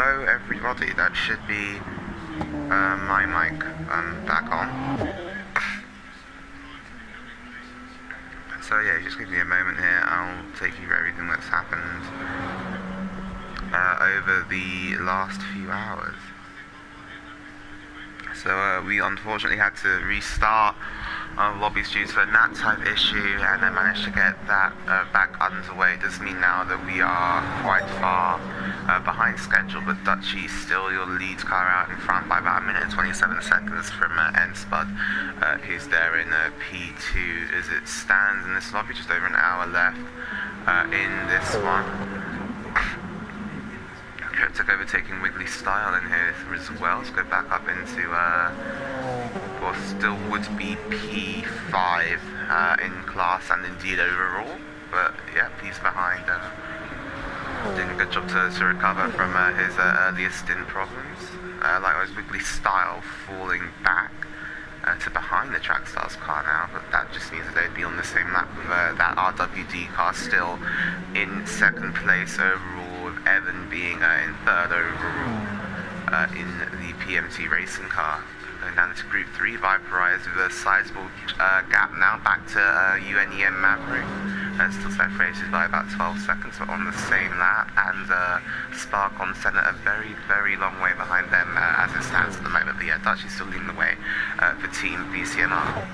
hello everybody, that should be my mic back on. So yeah, just give me a moment here, I'll take you through everything that's happened over the last few hours. So we unfortunately had to restart lobbies due to a NAT type issue, and I managed to get that back underway. It does mean now that we are quite far behind schedule, but Dutchie still your lead car out in front by about a minute and 27 seconds from N-Spud, who's there in P2 as it stands in this lobby. Just over an hour left in this one. Took over taking Wiggly Style in here as well. Let's go back up into what still would be P5 in class and indeed overall, but yeah, he's behind, doing a good job to recover from his earlier stint problems. Likewise, Wiggly Style falling back to behind the Trackstars car now, but that just means that they'd be on the same lap with that RWD car still in second place overall, with Evan being in third overall in the PMT racing car. Going down to Group 3, Viperize with a sizable gap now back to UNEM Maverick. Still separated by about 12 seconds, but on the same lap, and Spark on Senna a very, very long way behind them as it stands at the moment. But yeah, Dutch is still leading the way for Team BCMR.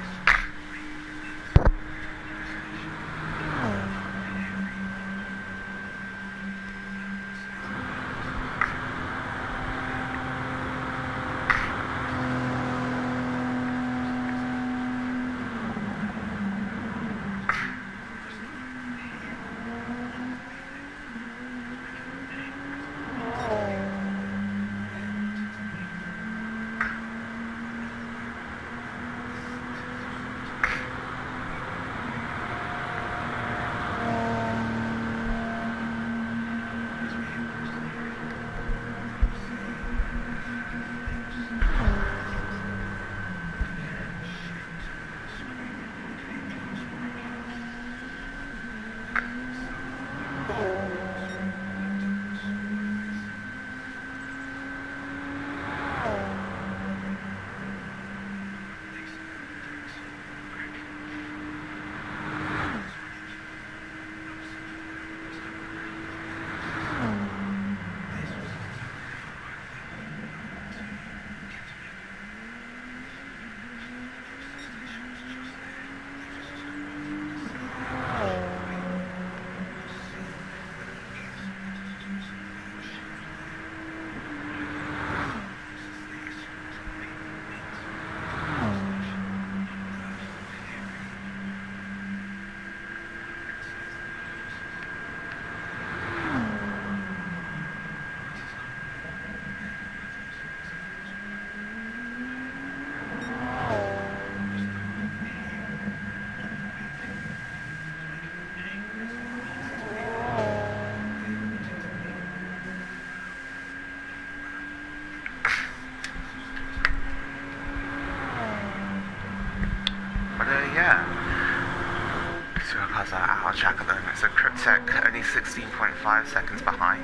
Track at the moment, so Cryptech only 16.5 seconds behind.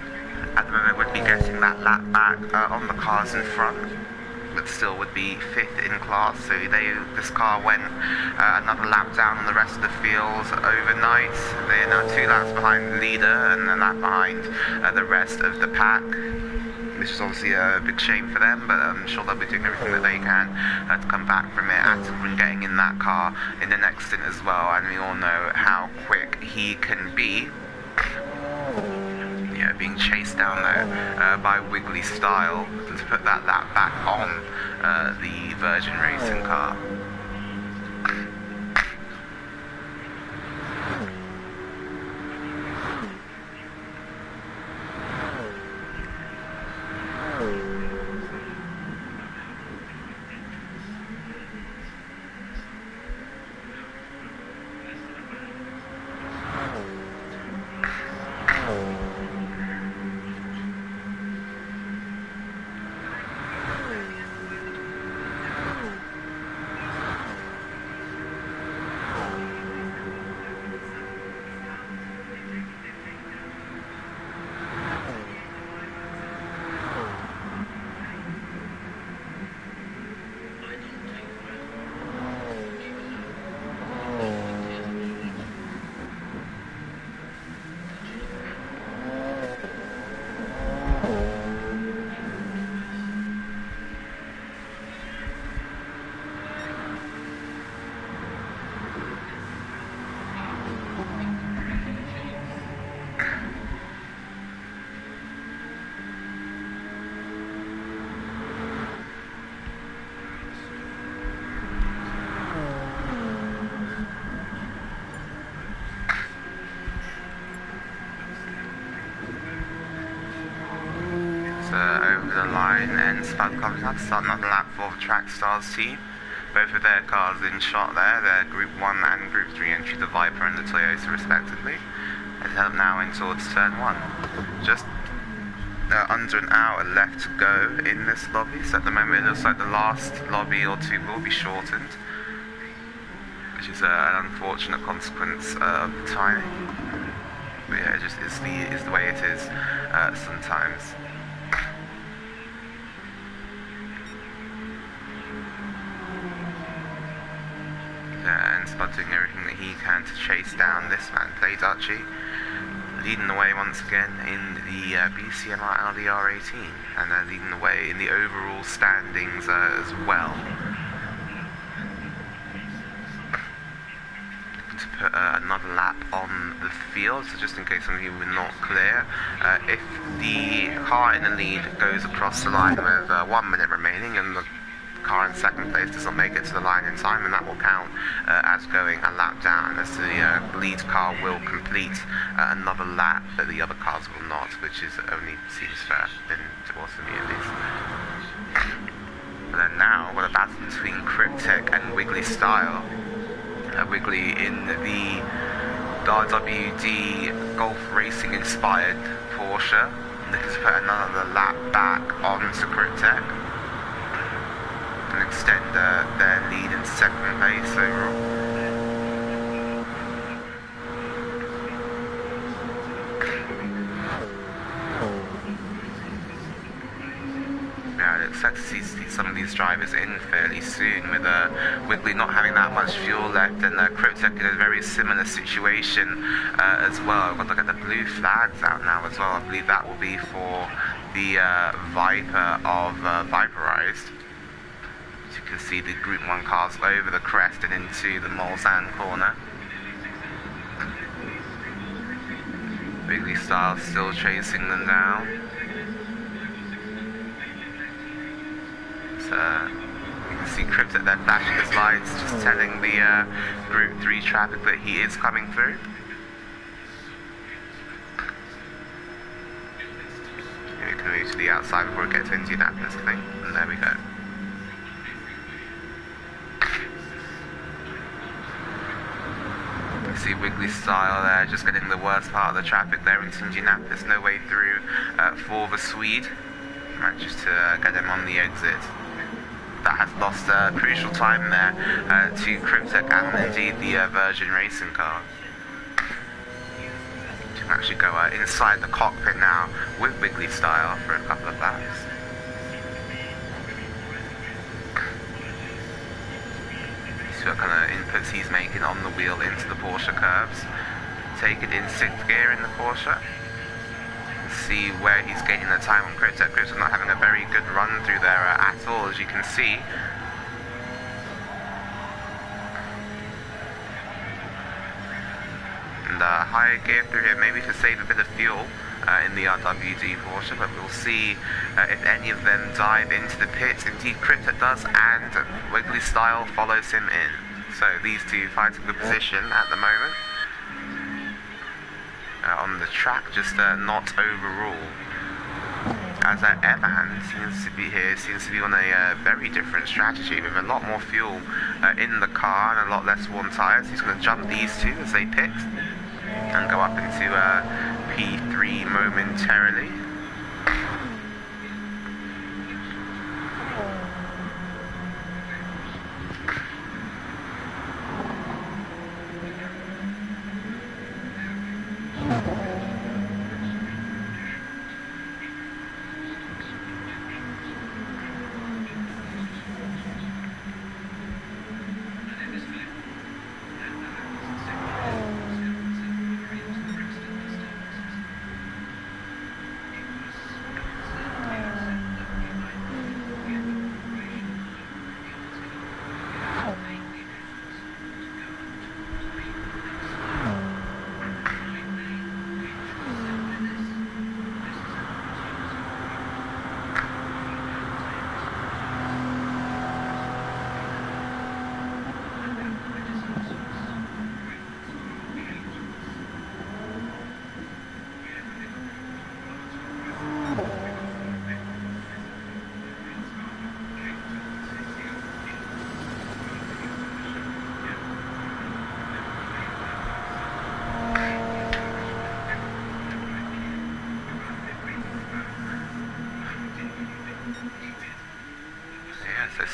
At the moment would be getting that lap back on the cars in front, but still would be 5th in class, so this car went another lap down on the rest of the field overnight. They are now 2 laps behind the leader and a lap behind the rest of the pack. Which is obviously a big shame for them, but I'm sure they'll be doing everything that they can to come back from it and getting in that car in the next stint as well. And we all know how quick he can be. Yeah, being chased down though by Wiggly Style to put that lap back on the Virgin Racing car. start coming up, start another lap for the Track Stars team. Both of their cars in shot there, their Group 1 and Group 3 entry, the Viper and the Toyota respectively. Let's head up now in towards turn 1. Just under an hour left to go in this lobby, so at the moment it looks like the last lobby or two will be shortened, which is an unfortunate consequence of the timing. But yeah, it just is the way it is sometimes. Yeah, and Spud doing everything that he can to chase down this man, Play Dutchy, leading the way once again in the BCMR LDR 18, and leading the way in the overall standings as well. To put another lap on the field, so just in case some of you were not clear, if the car in the lead goes across the line with 1 minute remaining and the car in second place does not make it to the line in time, and that will count as going a lap down, as the lead car will complete another lap, but the other cars will not, which is only seems fair, to me at least. And then now, we've got a battle between Cryptek and Wiggly Style. Wiggly in the RWD Golf Racing inspired Porsche, looking to put another lap back onto Cryptek and extend their lead into second place overall. Yeah, I'd expect to see some of these drivers in fairly soon, with Wiggly not having that much fuel left, and Cryptek in a very similar situation as well. I've got to look at the blue flags out now as well. I believe that will be for the Viper of Viperized. As you can see, the Group 1 cars over the crest and into the Mulsanne corner. Wiggly Style still chasing them down. You can see Cryptek there flashing his lights, just telling the Group 3 traffic that he is coming through. Maybe we can move to the outside before we get to Indianapolis, I think. And there we go. You see Wiggly Style there, just getting the worst part of the traffic there into Indianapolis. No way through for the Swede. Managed to get him on the exit. That has lost crucial time there to Cryptek and indeed the Virgin Racing car. You can actually go inside the cockpit now with Wiggly Style for a couple of laps. See what kind of inputs he's making on the wheel into the Porsche curves. Take it in 6th gear in the Porsche. See where he's gaining the time on Cryptek. Cryptek's not having a very good run through there at all, as you can see. And higher gear through here, maybe to save a bit of fuel in the RWD Porsche, but we'll see if any of them dive into the pits. Indeed, Cryptek does, and Wiggly Style follows him in. So these two fighting the position at the moment. On the track, just not overall. As Evan seems to be on a very different strategy, with a lot more fuel in the car and a lot less worn tyres. He's going to jump these two as they pit and go up into P3 momentarily.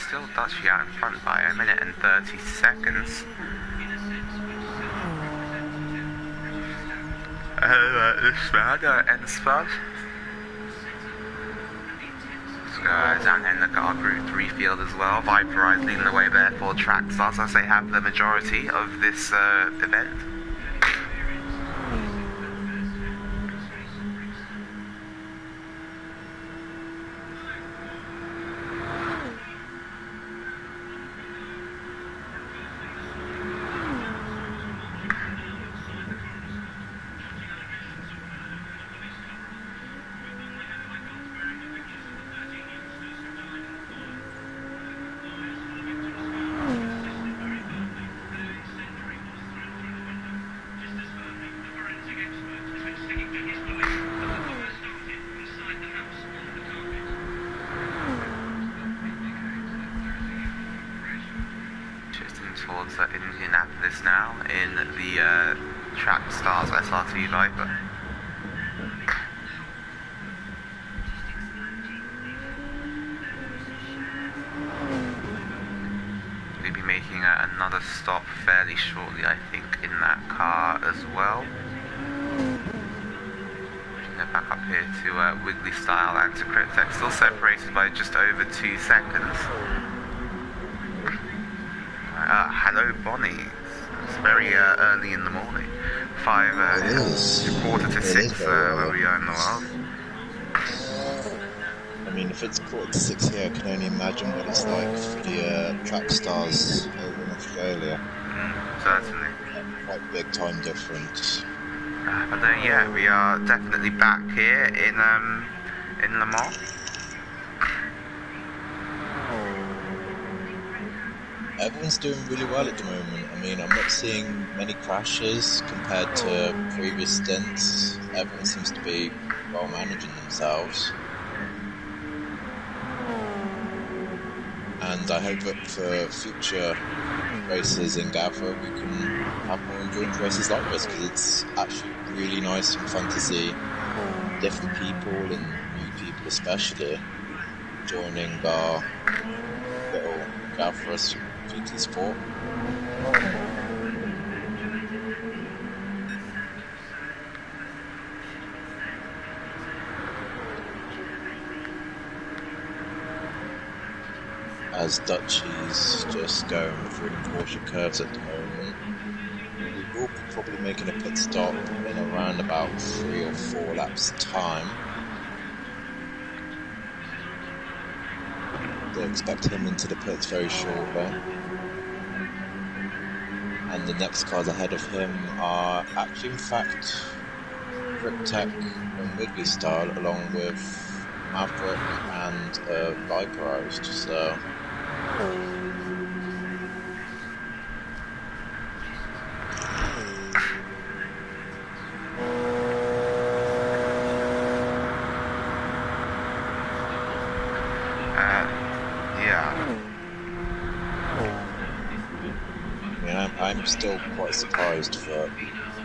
still Dutchy out in front by a minute and 30 seconds. This man ends first. Down in the car Group 3 field as well. Viperize leading the way there for track starts as they have the majority of this event. Towards Indianapolis now in the Track Stars SRT Viper. We'll be making another stop fairly shortly, I think, in that car as well. Back up here to Wiggly Style and to Cryptex, still separated by just over 2 seconds. Hello, Bonnie. It's very early in the morning. quarter to 6 where we are in the world. I mean, if it's quarter to 6 here, I can only imagine what it's like for the track stars over in Australia. Certainly. Quite big time difference. But yeah, we are definitely back here in Le Mans. Everyone's doing really well at the moment. I mean, I'm not seeing many crashes compared to previous stints. Everyone seems to be well managing themselves. And I hope that for future races in Gavra we can have more endurance races like this, because it's actually really nice and fun to see different people, and new people especially, joining our little Gavra GT Sport. As Dutchy's just going through the Porsche curves at the moment, we will be probably making a pit stop in around about 3 or 4 laps time. They expect him into the pits very shortly. And the next cars ahead of him are actually, in fact, Cryptech and Wiggly Style, along with Maverick and Viperized. So I'm still quite surprised that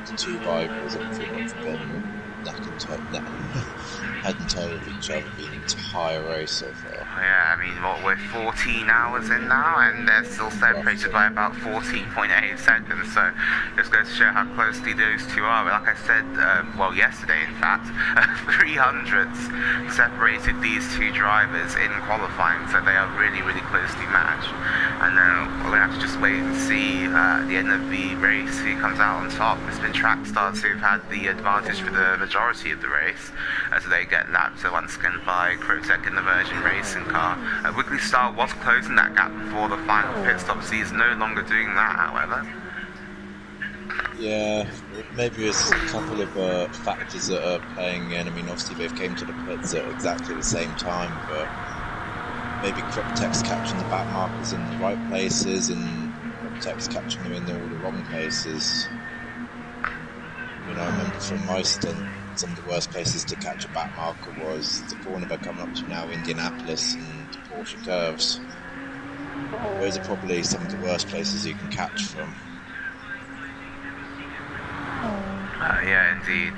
the two Vipers have pretty much been head and toe with each other the entire race so far. Yeah, I mean, we're 14 hours in now, and they're still separated by about 14.8 seconds, so just goes to show how closely those two are. But like I said, well, yesterday, in fact, 300s separated these two drivers in qualifying, so they are really, really closely matched. And we're going to have to just wait and see at the end of the race who comes out on top. It's been track stars who've had the advantage for the majority of the race, as they get lapped once again by Crotech in the Virgin Racing car. Wiggly Star was closing that gap before the final pit stop, so he's no longer doing that, however. Yeah, maybe there's a couple of factors that are playing in. I mean, obviously they've came to the pits at exactly the same time, but maybe Cryptech's catching the back markers in the right places and Cryptech's catching them in all the wrong places. You know, I remember from my stint, some of the worst places to catch a back marker was the corner they're coming up to now, Indianapolis, and the Porsche curves. Those are probably some of the worst places you can catch from. Yeah, indeed.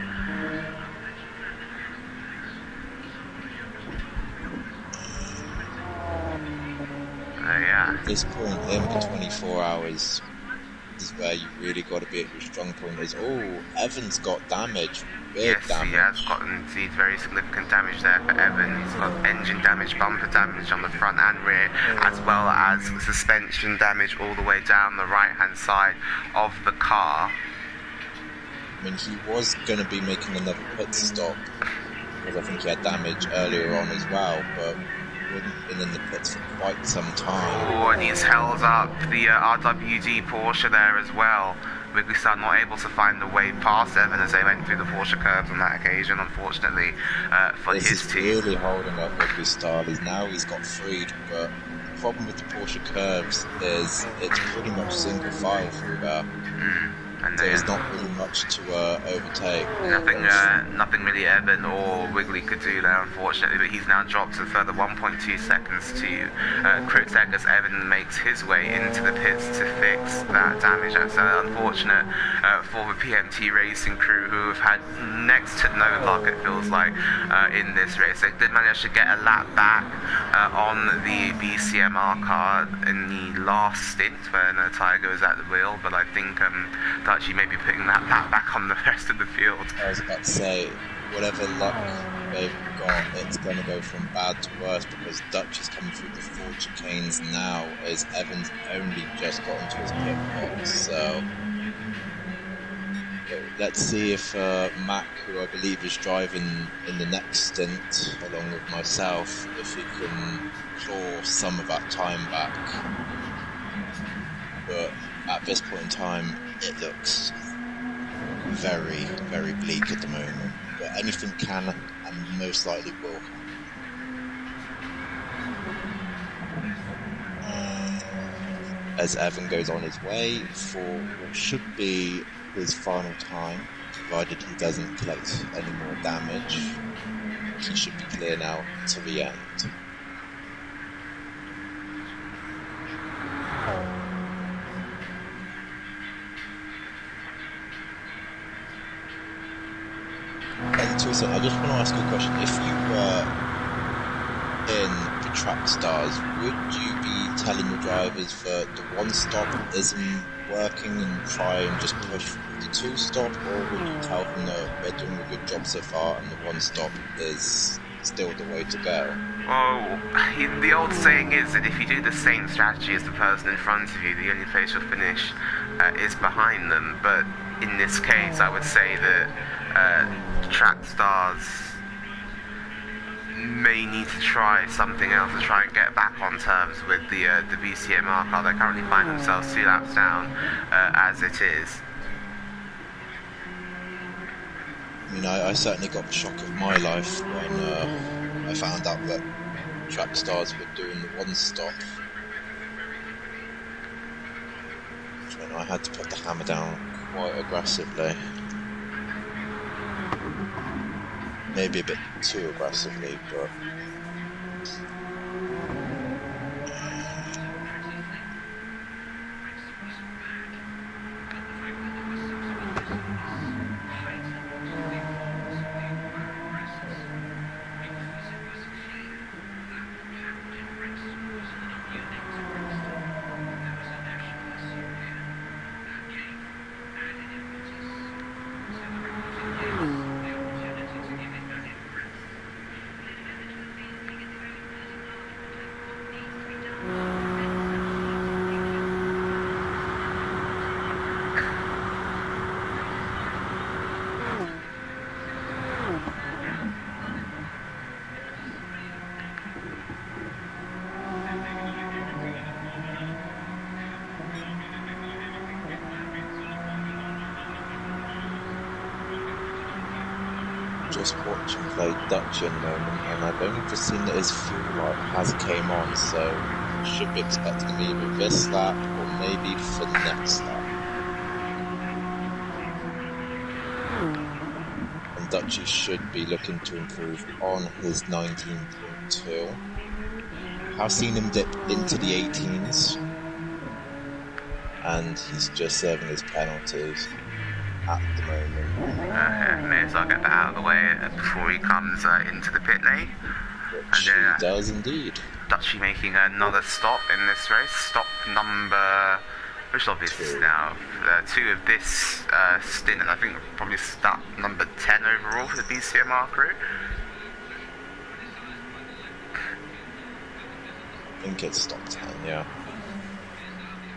yeah. At this point, in the 24 hours, is where you really got to be at your strong point. Is Evan's got damage, big Yes, damage. he has got indeed very significant damage there for Evan. He's got engine damage, bumper damage on the front and rear, as well as suspension damage all the way down the right-hand side of the car. I mean, he was going to be making another pit stop, because I think he had damage earlier on as well, but wouldn't been in the pits for quite some time. Oh, and he's held up the RWD Porsche there as well. Wiggly Star not able to find the way past Evan as they went through the Porsche curbs on that occasion, unfortunately, for this his is team. really holding up Wiggly Star. He's got freed, but the problem with the Porsche curves is it's pretty much single file through there. And There's not really much to overtake. Nothing really Evan or Wiggly could do there, unfortunately, but he's now dropped a further 1.2 seconds to Cryptek as Evan makes his way into the pits to fix that damage. That's unfortunate for the PMT racing crew, who have had next to no luck, it feels like, in this race. They did manage to get a lap back on the BCMR car in the last stint when Tiger was at the wheel, but I think Dutchy may be putting that lap back on the rest of the field. I was about to say, whatever luck they've got, it's going to go from bad to worse, because Dutch is coming through the 4 chicanes now as Evans only just got into his pit box. So let's see if Mac, who I believe is driving in the next stint along with myself, if he can claw some of that time back. But at this point in time, it looks very, very bleak at the moment. But anything can and most likely will. As Evan goes on his way for what should be his final time, provided he doesn't collect any more damage, he should be clear now to the end. And Teresa, I just want to ask you a question. If you were in the track stars, would you be telling your drivers that the 1-stop isn't working and try and just push for the 2-stop, or would you tell them that they're doing a good job so far and the 1-stop is still the way to go? Oh, the old saying is that if you do the same strategy as the person in front of you, the only place you'll finish is behind them. But in this case, I would say that track stars may need to try something else to try and get back on terms with the BCMR car. They currently find themselves 2 laps down as it is. I mean, I certainly got the shock of my life when I found out that track stars were doing the 1-stop. When I had to put the hammer down quite aggressively. Maybe a bit too aggressively, but just watching play Dutch in the moment, and I've only just seen that his fuel light has came on, so should be expecting him either this lap or maybe for the next lap. And Dutchy should be looking to improve on his 19.2. I've seen him dip into the 18s, and he's just serving his penalties at the moment. May as well get that out of the way before he comes into the pit lane. Which he does indeed. Dutchy making another stop in this race. Stop number... Which stop is this now? 2 of this stint, and I think probably stop number 10 overall for the BCMR crew. I think it's stop 10, yeah.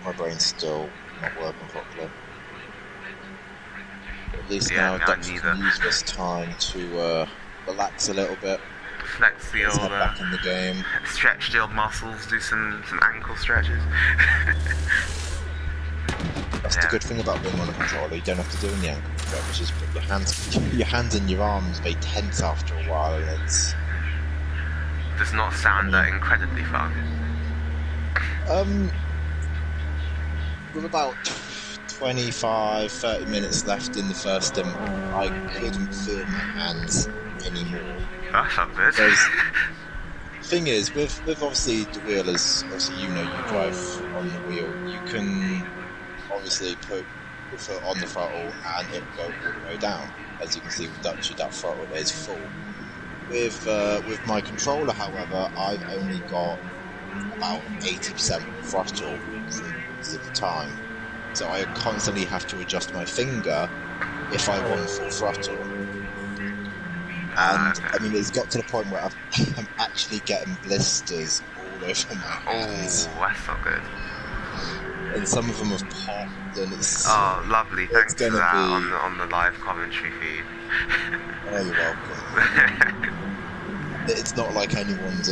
My brain's still not working properly. But at least now Dutchy can use this time to relax a little bit. Flex the old... back in the game. Stretch the old muscles, do some ankle stretches. That's the good thing about being on a controller, you don't have to do any ankle stretches, but your hands and your arms may tense after a while, and it's... Does not sound incredibly fun. With about 25-30 minutes left in the first stint, I couldn't feel my hands anymore. That's not good. Thing is, with obviously the wheel, as obviously you drive on the wheel, you can obviously put your foot on the throttle and it will go all the way down. As you can see with Dutchy, that throttle is full. With my controller, however, I've only got about 80% throttle most of the time. So I constantly have to adjust my finger if I want full throttle. And, I mean, it's got to the point where I'm actually getting blisters all over my hands. Oh, that's not good. And some of them have popped, and it's... Oh, lovely. Thanks for that on the live commentary feed. Oh, you're welcome. It's not like anyone's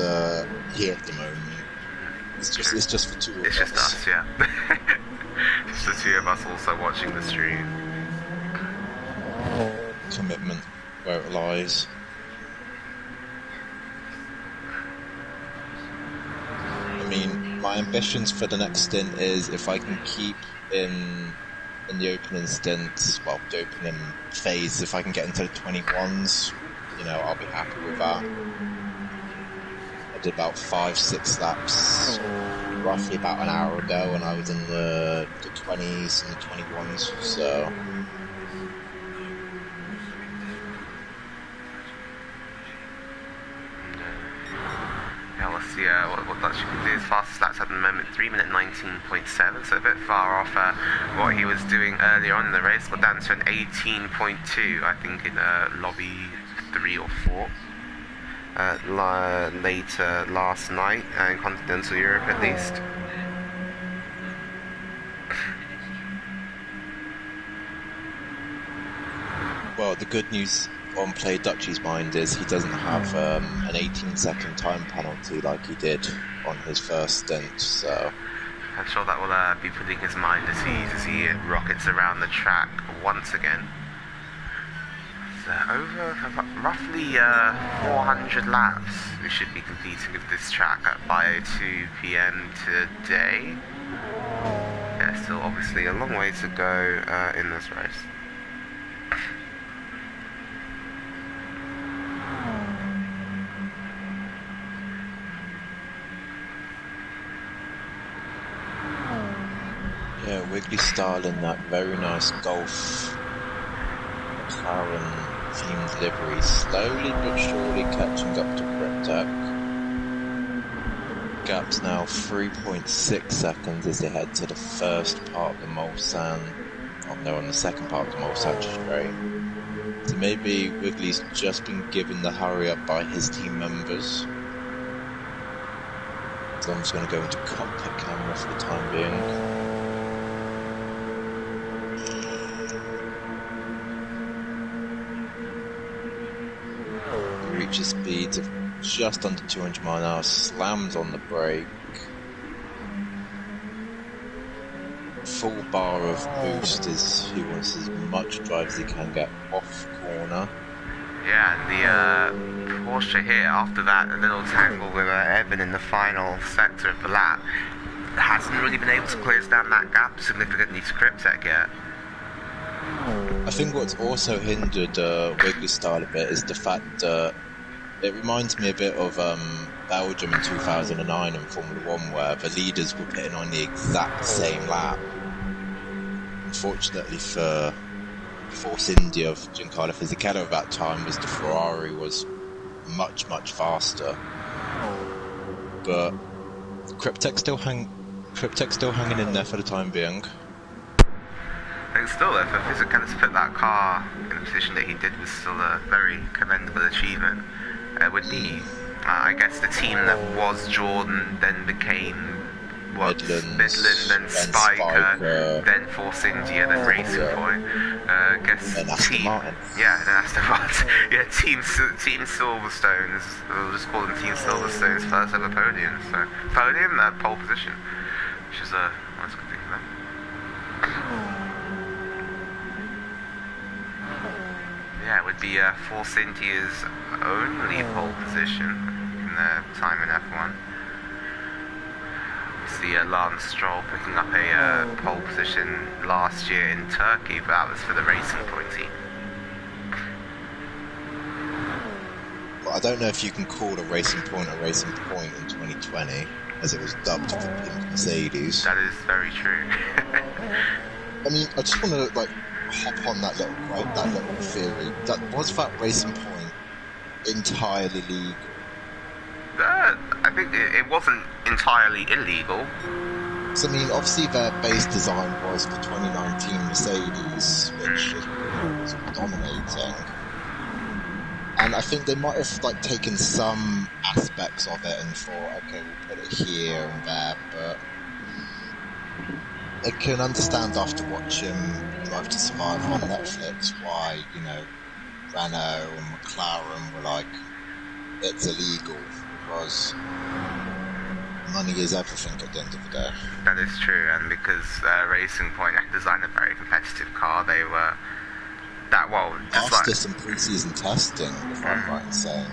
here at the moment. It's just for 2 of us. It's just us, yeah. Just the 2 of us also watching the stream. Commitment, where it lies. I mean, my ambitions for the next stint is if I can keep in the opening stint, well, the opening phase, if I can get into the 21s, I'll be happy with that. I did about 5-6 laps, roughly about an hour ago, and I was in the 20s and the 21s, so... Yeah, we'll see what Dutch can do. His fastest laps at the moment, 3 minute 19.7, so a bit far off what he was doing earlier on in the race. Got down to an 18.2, I think, in lobby 3 or 4. Later last night, in continental Europe at least. Well, the good news on Play Dutchy's mind is he doesn't have an 18-second time penalty like he did on his first stint, so... I'm sure that will be putting his mind at ease as he rockets around the track once again. So over roughly 400 laps we should be completing of this track by 2 PM today. Yeah, still obviously a long way to go in this race. Yeah, Wiggly style in that very nice Golf McLaren themed livery, slowly but surely catching up to Cryptech. Gap's now 3.6 seconds as they head to the first part of the Mulsanne. Oh no, on the second part of the Mulsanne straight. So maybe Wiggly's just been given the hurry up by his team members. So I'm just going to go into cockpit camera for the time being. Reaches speeds of just under 200 miles an hour, slams on the brake. Full bar of boost as he wants as much drive as he can get off corner. Yeah, the Porsche here, after that little tangle with Evan in the final sector of the lap, hasn't really been able to close down that gap significantly to Cryptech yet. I think what's also hindered Wiggly's style a bit is the fact that it reminds me a bit of Belgium in 2009 in Formula 1, where the leaders were pitting on the exact same lap. Unfortunately for Force India of Giancarlo Fisichella at that time, was the Ferrari was much, much faster. but Cryptek's still hanging in there for the time being. I think still, if Fisicalis put that car in the position that he did was still a very commendable achievement. It would be, I guess, the team that was Jordan then became Midland, then Spiker, then Force India, then Racing Point. I guess then Aston Martin. Yeah, then Aston Martin. Yeah, Team Silverstones. We'll just call them Team Silverstone's first ever podium. So podium, pole position, which is that's a good thing for them. Yeah, it would be Force India's only pole position in their time in F1. We see Lance Stroll picking up a pole position last year in Turkey, but that was for the Racing Point team. Well, I don't know if you can call a Racing Point in 2020, as it was dubbed for Pink Mercedes. That is very true. I mean, I just want to hop on that little theory. Was that Racing Point entirely legal? I think it wasn't entirely illegal. So I mean, obviously their base design was the 2019 Mercedes, which was dominating. And I think they might have taken some aspects of it and thought, okay, we'll put it here and there, but I can understand after watching Drive to Survive on Netflix why, Renault and McLaren were like, it's illegal, because money is everything at the end of the day. That is true, and because Racing Point had designed a very competitive car, they were after some pre-season testing, if I'm right in saying.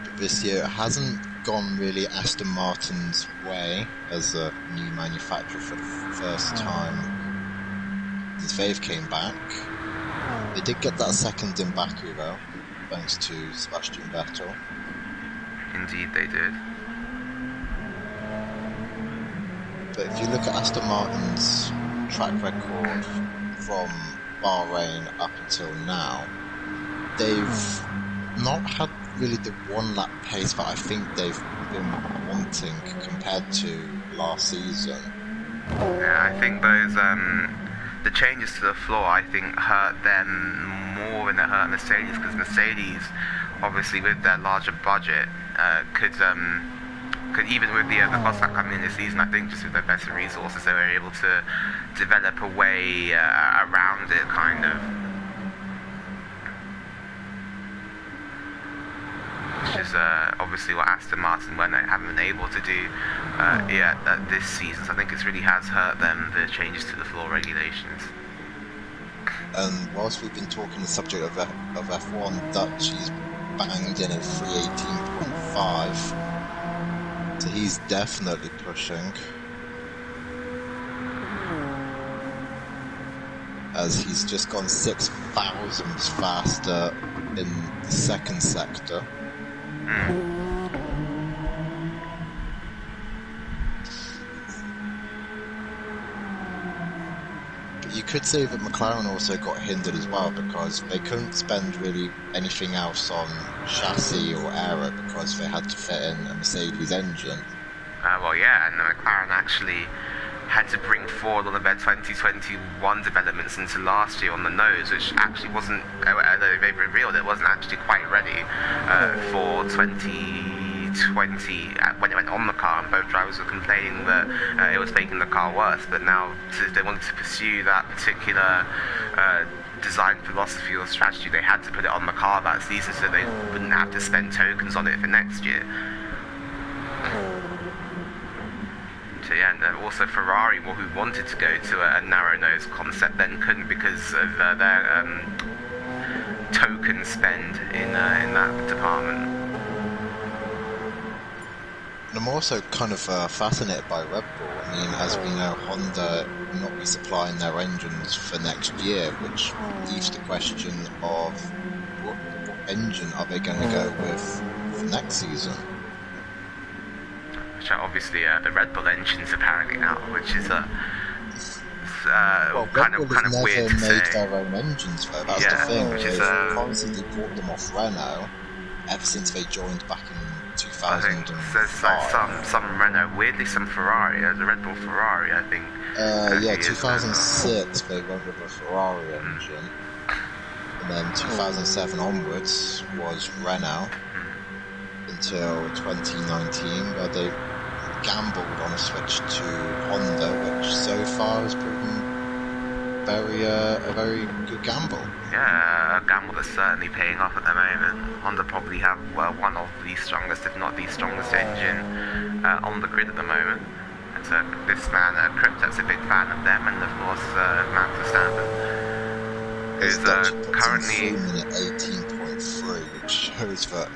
But this year it hasn't gone really Aston Martin's way as a new manufacturer for the first time since they've came back. They did get that second in Baku though, thanks to Sebastian Vettel. Indeed they did. But if you look at Aston Martin's track record from Bahrain up until now, they've not had really the one lap pace that I think they've been wanting compared to last season. Yeah, I think those the changes to the floor I think hurt them more than it hurt Mercedes, because Mercedes, obviously with their larger budget, could even with the cost that coming in this season, I think just with their better resources, they were able to develop a way around it, kind of. Which is obviously what Aston Martin haven't been able to do this season. So I think it really has hurt them, the changes to the floor regulations. And whilst we've been talking the subject of F1, Dutchy's banged in at 318.5, so he's definitely pushing, as he's just gone 6 thousandths faster in the second sector. But you could say that McLaren also got hindered as well, because they couldn't spend really anything else on chassis or aero because they had to fit in a Mercedes engine. Well, yeah, and McLaren actually had to bring forward all of their 2021 developments into last year on the nose, which actually wasn't, although they revealed it wasn't actually quite ready for 2020 when it went on the car, and both drivers were complaining that it was making the car worse. But now, if they wanted to pursue that particular design philosophy or strategy, they had to put it on the car that season so they wouldn't have to spend tokens on it for next year. So yeah, and also Ferrari, who wanted to go to a narrow nose concept, then couldn't because of their token spend in that department. And I'm also kind of fascinated by Red Bull. I mean, as we know, Honda will not be supplying their engines for next year, which leaves the question of what engine are they going to go with for next season? Which are obviously the Red Bull engines apparently now, which is Well, kind Red Bull of has weird never to made say. their own engines, though. That's Yeah, the thing. which is They've constantly bought them off Renault ever since they joined back in I think 2005. there's like some Renault, weirdly some Ferrari. There's a Red Bull Ferrari, I think. Yeah, few years ago as well. 2006 they went with a Ferrari engine, and then 2007 onwards was Renault until 2019, where they gambled on a switch to Honda, which so far has proven a very good gamble. Yeah, a gamble that's certainly paying off at the moment. Honda probably have one of the strongest, if not the strongest engine on the grid at the moment. And so this man, Crypto's a big fan of them, and of course Max Verstappen, who's currently 18.3, which shows that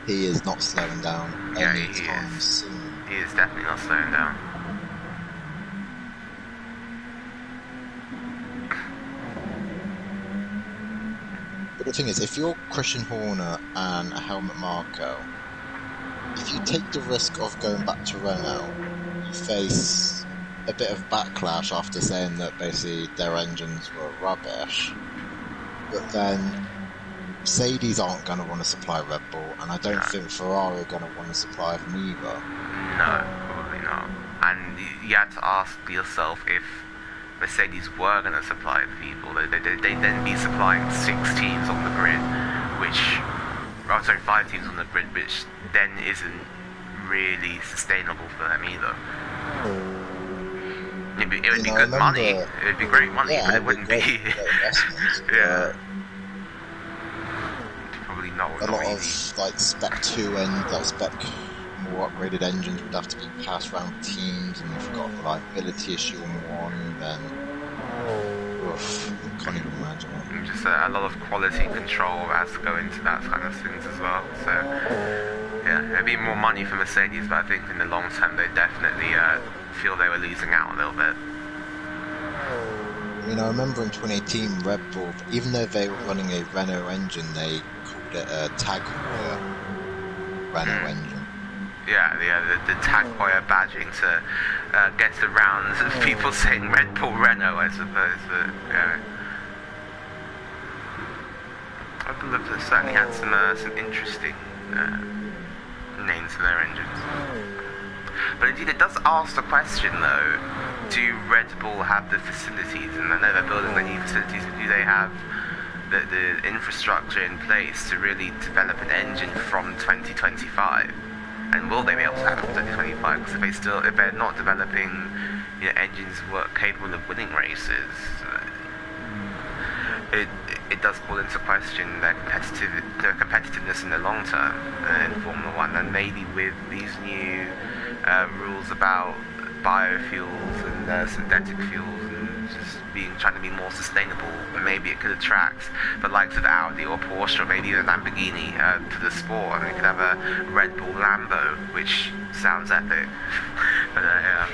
he is not slowing down anytime soon. He is definitely not slowing down. But the thing is, if you're Christian Horner and Helmut Marko, if you take the risk of going back to Renault, you face a bit of backlash after saying that basically their engines were rubbish. But then Mercedes aren't going to want to supply Red Bull, and I don't think Ferrari are going to want to supply them either. No, probably not. And you have to ask yourself if Mercedes were going to supply people, they'd then be supplying 6 teams on the grid, five teams on the grid, which then isn't really sustainable for them either. It would be good money. It would be great money, but it wouldn't be. Yeah. Probably not. A lot of like Spec 2 and like Spec more upgraded engines would have to be passed around teams, and if you've got a reliability issue on one, then I can't even imagine it. Just a lot of quality control has to go into that kind of things as well. So yeah, it'd be more money for Mercedes, but I think in the long term they definitely feel they were losing out a little bit. I mean, I remember in 2018 Red Bull, even though they were running a Renault engine, they called it a Tag Heuer Renault engine. Yeah, the Tag Heuer badging to get around people saying Red Bull Renault, I suppose. But yeah, I believe they certainly had some interesting names for their engines. But indeed, it does ask the question though: do Red Bull have the facilities? And I know they're building the new facilities, but do they have the infrastructure in place to really develop an engine from 2025? And will they be able to have it in 2025? Because if they're not developing, engines capable of winning races, it does call into question their competitiveness in the long term in Formula One. And maybe with these new rules about biofuels and synthetic fuels and just trying to be more sustainable, maybe it could attract the likes of Audi or Porsche or maybe even Lamborghini to the sport. And we could have a Red Bull Lambo, which sounds epic. But yeah.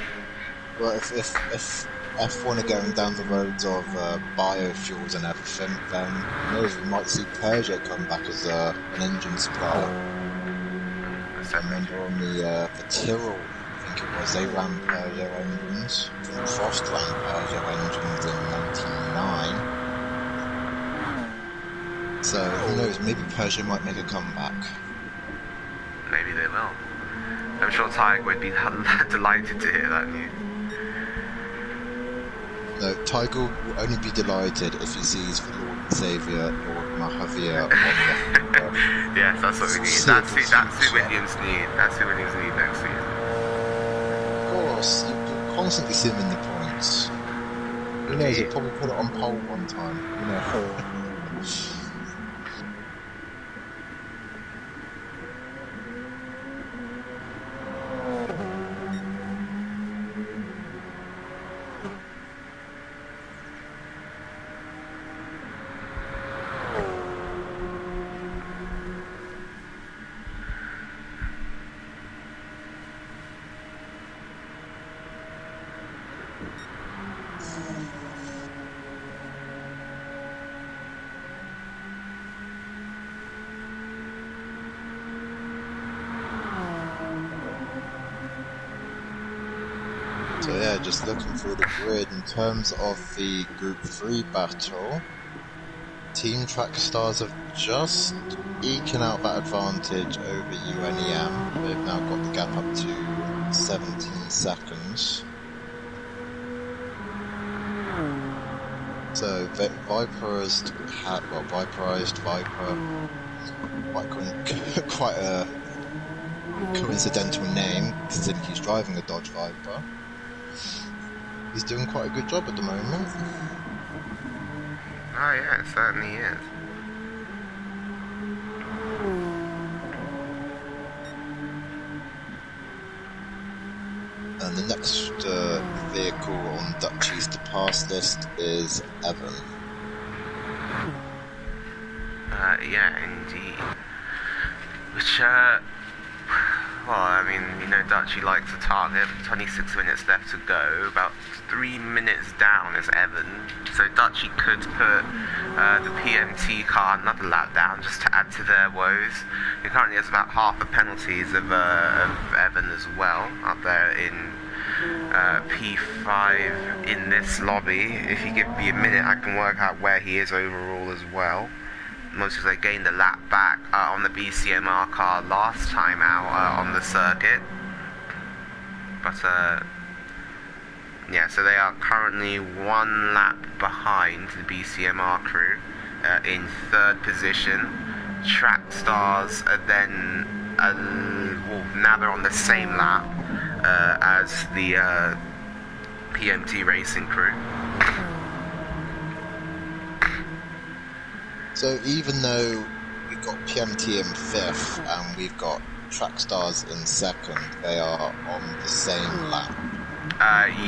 Well, if F1 are going down the roads of biofuels and everything, then who knows, we might see Peugeot come back as an engine supplier. I remember on the Tyrrell, I think it was, they ran Peugeot engines. Frost ran Peugeot engines in 1999. So who knows, maybe Peugeot might make a comeback. Maybe they will. I'm sure Tiger would be delighted to hear that news. No, Tiger will only be delighted if he sees the Lord and Saviour, Lord Mahavir. Yes, that's what we need. That's who Williams need. That's who Williams need next season. Of course, you constantly see him in the points. Who knows, he'll probably put it on pole one time. So yeah, just looking through the grid in terms of the Group 3 battle, Team Track Stars have just eking out that advantage over UNEM. They've now got the gap up to 17 seconds. So Viperized Viper, quite a coincidental name, considering he's driving a Dodge Viper. He's doing quite a good job at the moment. Oh yeah, it certainly is. And the next vehicle on Dutchy's to pass list is Evan. Yeah, indeed. Which, well, I mean, you know, Dutchy likes a target. 26 minutes left to go. About 3 minutes down is Evan. So Dutchy could put the PMT car another lap down just to add to their woes. He currently has about half the penalties of Evan as well, up there in P5 in this lobby. If you give me a minute, I can work out where he is overall as well. Most because they gained a lap back on the BCMR car last time out on the circuit. But yeah, so they are currently 1 lap behind the BCMR crew in 3rd position. Track Stars are then well, now they're on the same lap as the PMT Racing crew. So even though we've got PMT in 5th and we've got Track Stars in 2nd, they are on the same lap.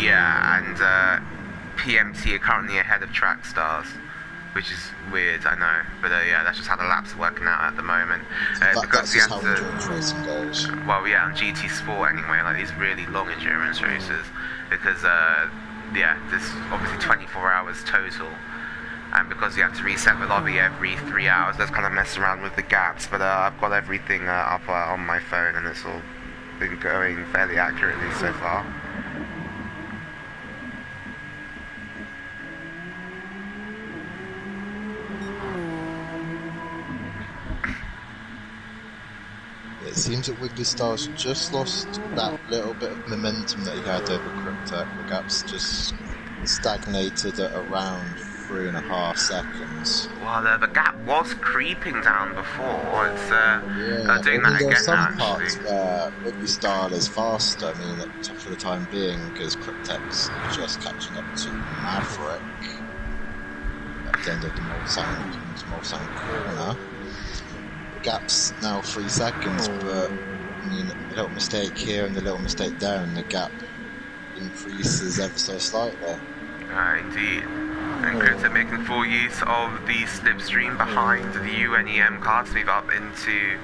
Yeah, and PMT are currently ahead of Track Stars, which is weird, I know, but yeah, that's just how the laps are working out at the moment. That's just how endurance racing goes. Well, yeah, on GT Sport anyway, like these really long endurance races, because yeah, there's obviously 24 hours total. And because you have to reset the lobby every 3 hours, let's kind of mess around with the gaps. But I've got everything up on my phone, and it's all been going fairly accurately so far. It seems that Wiggly Star's just lost that little bit of momentum that he had over Cryptech. The gap's just stagnated at around 3.5 seconds. Well, the gap was creeping down before. It's doing that there again are some now, parts actually. where Wiggly Star is faster. I mean, for the time being, because Cryptech's just catching up to Maverick at the end of the Mulsanne corner. The gap's now 3 seconds, but I mean, a little mistake here and a little mistake there, and the gap increases ever so slightly. Indeed. And Cryptech making full use of the slipstream behind the UNEM car to move up into,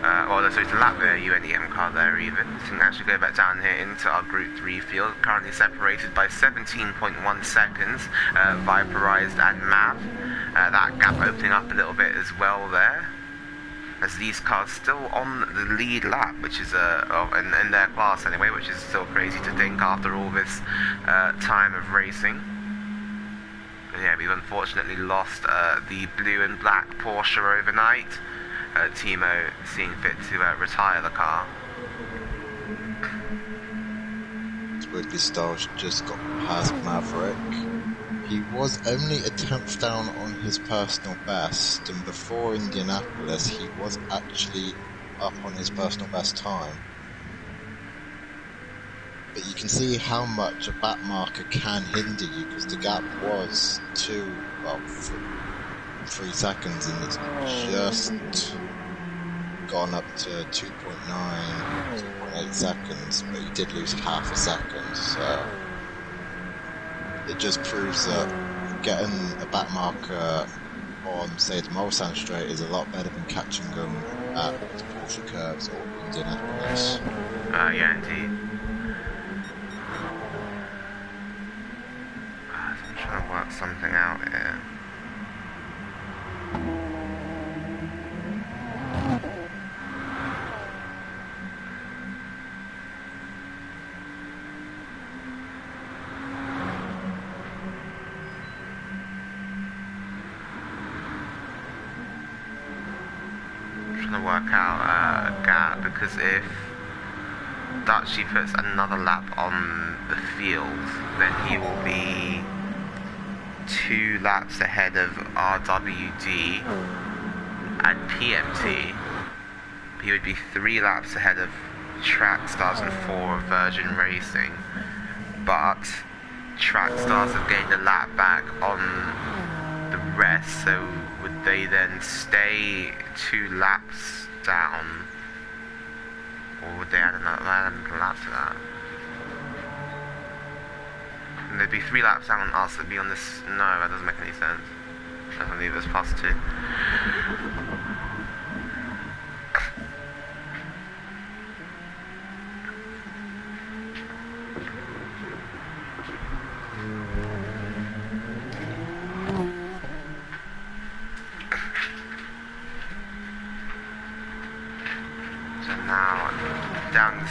to lap the UNEM car there even. So we can actually go back down here into our Group 3 field, currently separated by 17.1 seconds, Vaporized and Mav. That gap opening up a little bit as well there, as these cars still on the lead lap, which is in their class anyway, which is still crazy to think after all this time of racing. But yeah, we've unfortunately lost the blue and black Porsche overnight. Timo seeing fit to retire the car. Wiggly Star's just got past Maverick. He was only a 10th down on his personal best, and before Indianapolis he was actually up on his personal best time. But you can see how much a back marker can hinder you, because the gap was 3 seconds, and it's just gone up to 2.8 seconds, but you did lose half a second, so it just proves that getting a back marker on, say, the Mulsanne straight is a lot better than catching them at the Porsche curves or Indianapolis. Yeah, indeed. I'm trying to work something out here. trying to work out a gap, because if Dutchy puts another lap on the field, then he will be 2 laps ahead of RWD and PMT. He would be 3 laps ahead of Track Stars and 4 of Virgin Racing. But Track Stars have gained a lap back on the rest, so would they then stay 2 laps down? Or would they add another lap to that? And they'd be 3 laps down on us, they'd be on this... No, that doesn't make any sense. I can leave this past 2.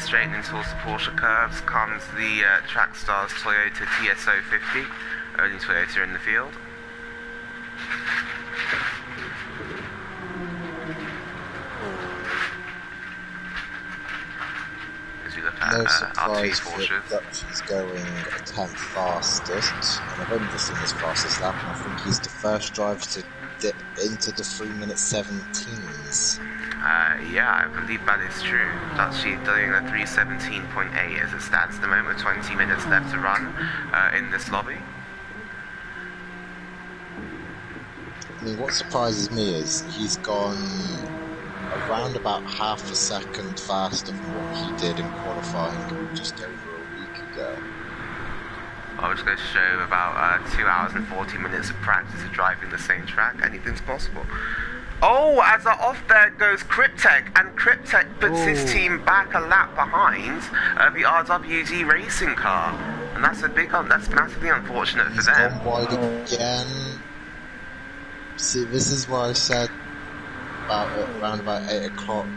Straight in towards the Porsche curves comes the Trackstars Toyota TSO50, only Toyota in the field. As you look at no R2 surprise Porsches. that Dutchy's going a tenth fastest, and I've only just seen his fastest lap, and I think he's the first driver to dip into the 3-minute 17s. Yeah, I believe that is true. Dutchy doing a 3:17.8 as it stands at the moment, with 20 minutes left to run in this lobby. I mean, what surprises me is he's gone around about half a second faster than what he did in qualifying just over a week ago. I was going to show about 2 hours and 40 minutes of practice of driving the same track. Anything's possible. Oh, as off there goes Cryptek, and Cryptek puts his team back a lap behind the RWD racing car, and that's that's massively unfortunate for them. He's gone wide again. See, this is what I said around about 8 o'clock.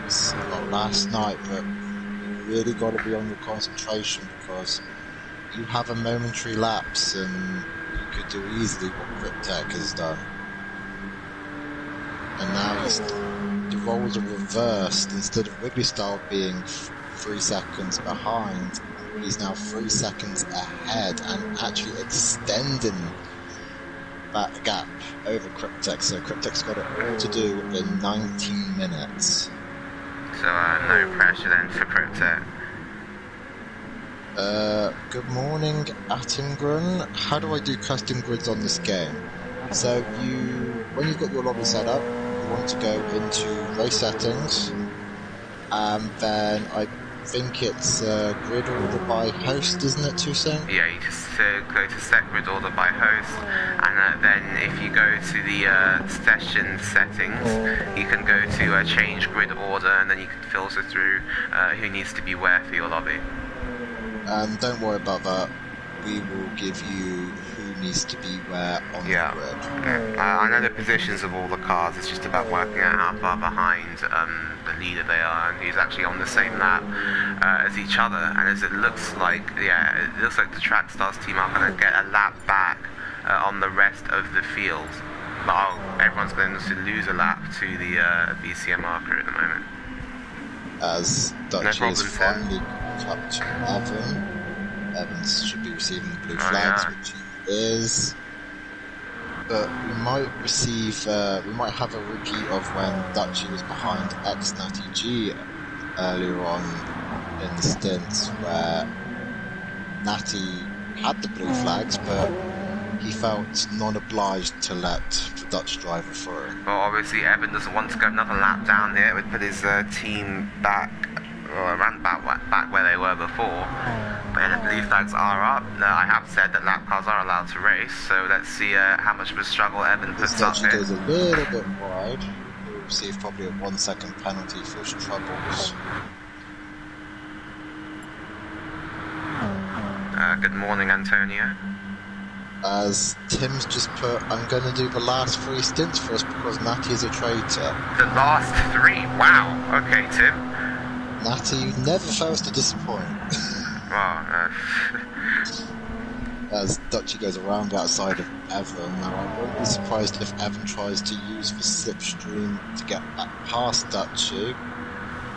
It's not last night, but you really got to be on your concentration, because you have a momentary lapse, and you could do easily what Cryptek has done. And now the roles are reversed. Instead of Wiggly Style being 3 seconds behind, he's now 3 seconds ahead and actually extending that gap over Cryptek. So Cryptek's got it all to do in 19 minutes. So no pressure then for Cryptek. Good morning, Attingren. How do I do custom grids on this game? So when you've got your lobby set up, you want to go into race settings, and then I think it's grid order by host, isn't it, Toussaint? Yeah, you just go to set grid order by host, and then if you go to the session settings, you can go to change grid order, and then you can filter through who needs to be where for your lobby. Don't worry about that. We will give you who needs to be where on the grid. I know the positions of all the cars. It's just about working out how far behind the leader they are, and who's actually on the same lap as each other. And as it looks like, it looks like the Trackstars team are going to get a lap back on the rest of the field. But everyone's going to lose a lap to the BCMR crew at the moment. As Dutchy is finally up to Evan. Evans should be receiving the blue flags, which he is. But we might have a repeat of when Dutchy was behind ex-Natty G earlier on in the stint, where Natty had the blue flags, but he felt non-obliged to let the Dutch driver through. Well, obviously Evan doesn't want to go another lap down there. It would put his team back, around back where they were before. But the blue flags are up. I have said that lap cars are allowed to race, so let's see how much of a struggle Evan puts up here. This goes a little bit wide. He'll receive probably a 1 second penalty for his troubles. Good morning, Antonio. As Tim's just put, I'm going to do the last 3 stints for us because Natty is a traitor. The last 3? Wow. Okay, Tim. Natty never fails to disappoint. Well, as Dutchy goes around the outside of Evan. Now, I won't be surprised if Evan tries to use the slipstream to get back past Dutchy,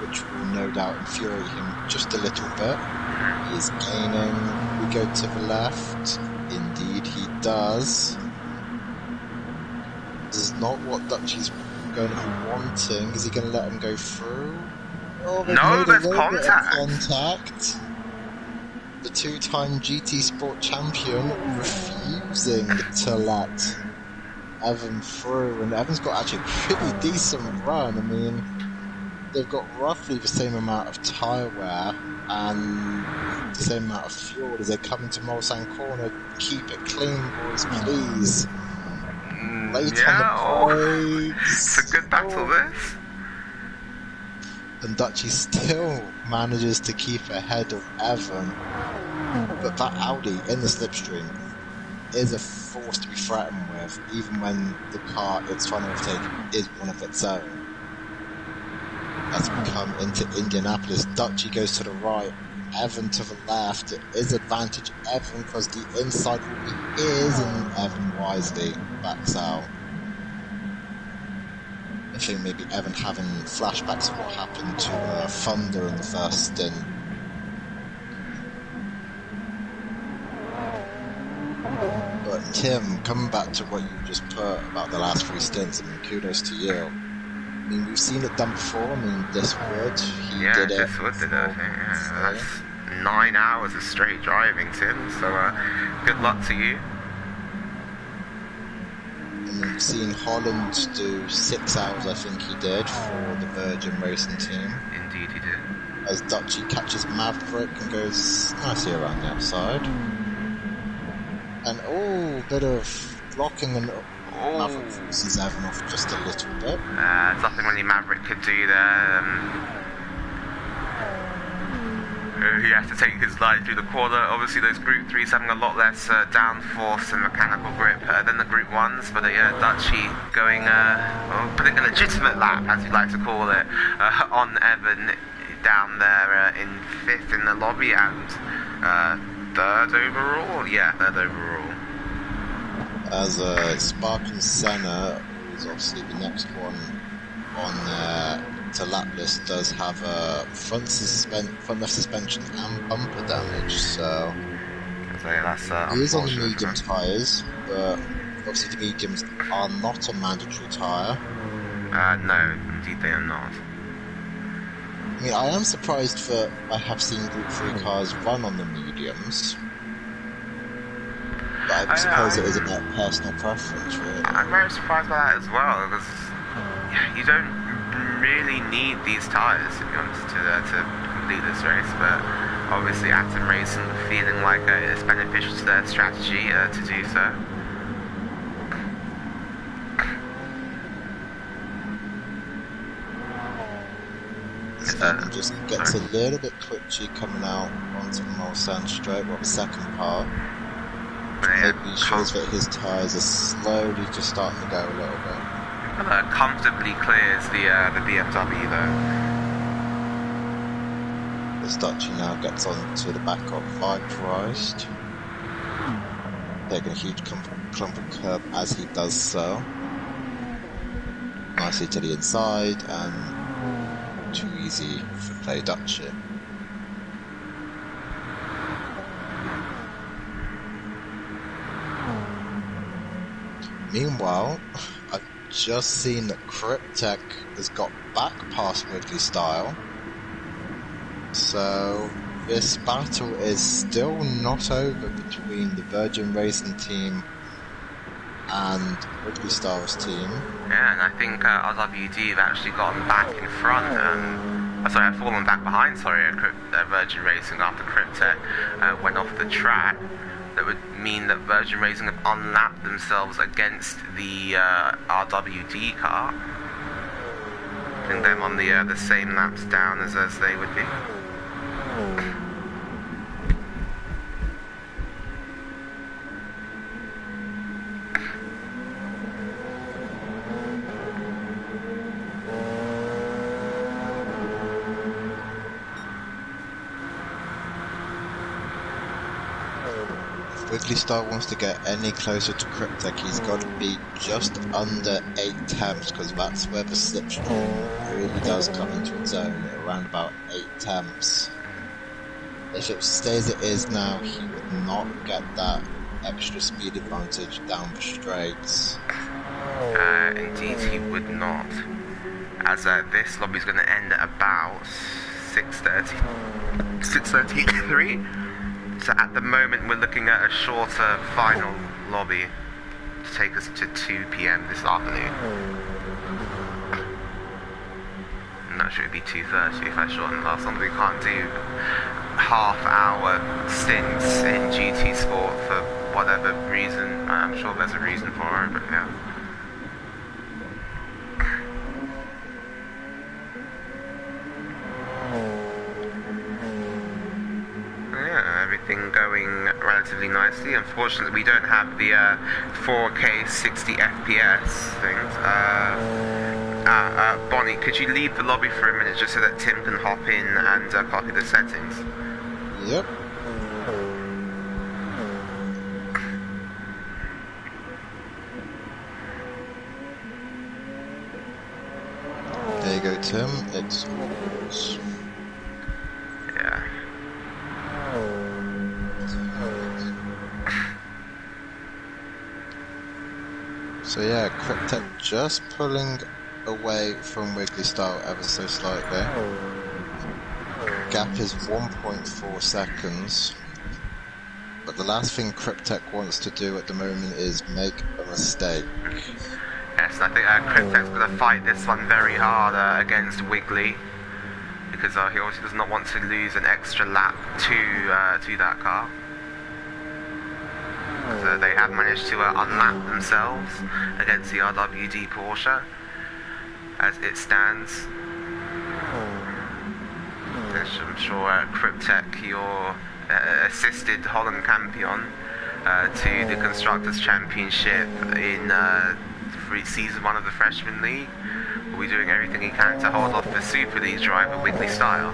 which will no doubt infuriate him just a little bit. He is gaining. We go to the left. Indeed, he does. This is not what Dutchy's going to be wanting. Is he going to let him go through? Oh, No, there's contact. Contact. The two-time GT Sport champion refusing to let Evan through, and Evan's got actually a pretty decent run. I mean, they've got roughly the same amount of tyre wear and the same amount of fuel as they come into Mulsanne Corner. Keep it clean, boys, please. Late on the brakes. It's a good battle, this. And Dutchy still manages to keep ahead of Evan. But that Audi in the slipstream is a force to be threatened with, even when the car it's trying to overtake is one of its own. As we come into Indianapolis, Dutchy goes to the right, Evan to the left. It is advantage Evan because the inside will be his, and Evan wisely backs out. I think maybe Evan having flashbacks of what happened to Thunder in the first stint. But Tim, coming back to what you just put about the last 3 stints, I mean, kudos to you. I mean, we've seen it done before. I mean, this Wood, he did it. This Wood did it, I think. Yeah, that's 9 hours of straight driving, Tim. So, good luck to you. And we've seen Holland do 6 hours, I think he did, for the Virgin Racing team. Indeed, he did. As Dutchy catches Maverick and goes nicely around the outside. And bit of blocking, and Maverick forces Evan off just a little bit. Nothing really Maverick could do there. He has to take his line through the corner. Obviously, those Group 3s having a lot less downforce and mechanical grip than the Group 1s. But Dutchy going, putting a legitimate lap, as you'd like to call it, on Evan down there in 5th in the lobby and 3rd overall. Yeah, 3rd overall. As Spartan Senna, who's obviously the next one on to lap list, does have a front left suspension and bumper damage, so that's he is on the medium tyres, but obviously the mediums are not a mandatory tyre. No, indeed they are not. I mean, I am surprised that I have seen Group 3 cars run on the mediums. But I suppose it is about personal preference, really. I'm very surprised by that as well, because you don't really need these tyres, to be honest, to complete this race. But obviously, Atom Racing feeling like it's beneficial to their strategy to do so. Just gets a little bit twitchy coming out onto the Mulsanne straight, the second part. Maybe shows that his tyres are slowly just starting to go a little bit. Comfortably clears the BMW though. As Dutchy now gets onto the back of Vaporized, taking a huge clump of curb as he does so. Nicely to the inside, and too easy for play Dutchy. Meanwhile, I've just seen that Cryptek has got back past Ridley Style, so this battle is still not over between the Virgin Racing team and Ridley Style's team. Yeah, and I think RWD have actually gotten back in front. I've fallen back behind. Virgin Racing after Cryptek went off the track. That would mean that Virgin Racing have unlapped themselves against the RWD car. Putting them on the same laps down as they would be. Wiggly Star wants to get any closer to Cryptek, he's got to be just under 8 temps, because that's where the slipstream really does come into its own, around about 8 temps. If it stays as it is now, he would not get that extra speed advantage down the straights. Indeed he would not. As this lobby's going to end at about 6:33. So at the moment we're looking at a shorter final lobby to take us to 2 PM this afternoon. I'm not sure it'd be 2:30 if I shorten the last one. We can't do half-hour stints in GT Sport for whatever reason. I'm sure there's a reason for it, but yeah. Everything going relatively nicely. Unfortunately, we don't have the 4K 60 FPS things. Bonnie, could you leave the lobby for a minute just so that Tim can hop in and copy the settings? Yep. There you go, Tim. It's yours. Yeah. So yeah, Cryptek just pulling away from Wiggly Style ever so slightly. Gap is 1.4 seconds. But the last thing Cryptek wants to do at the moment is make a mistake. Yes, I think Cryptek's going to fight this one very hard against Wiggly, because he obviously does not want to lose an extra lap to that car. So they have managed to unlap themselves against the RWD Porsche as it stands. I'm sure Cryptek, your assisted Holland Campion to the Constructors' Championship in Season 1 of the Freshman League, will be doing everything he can to hold off the Super League driver Wiggly Style.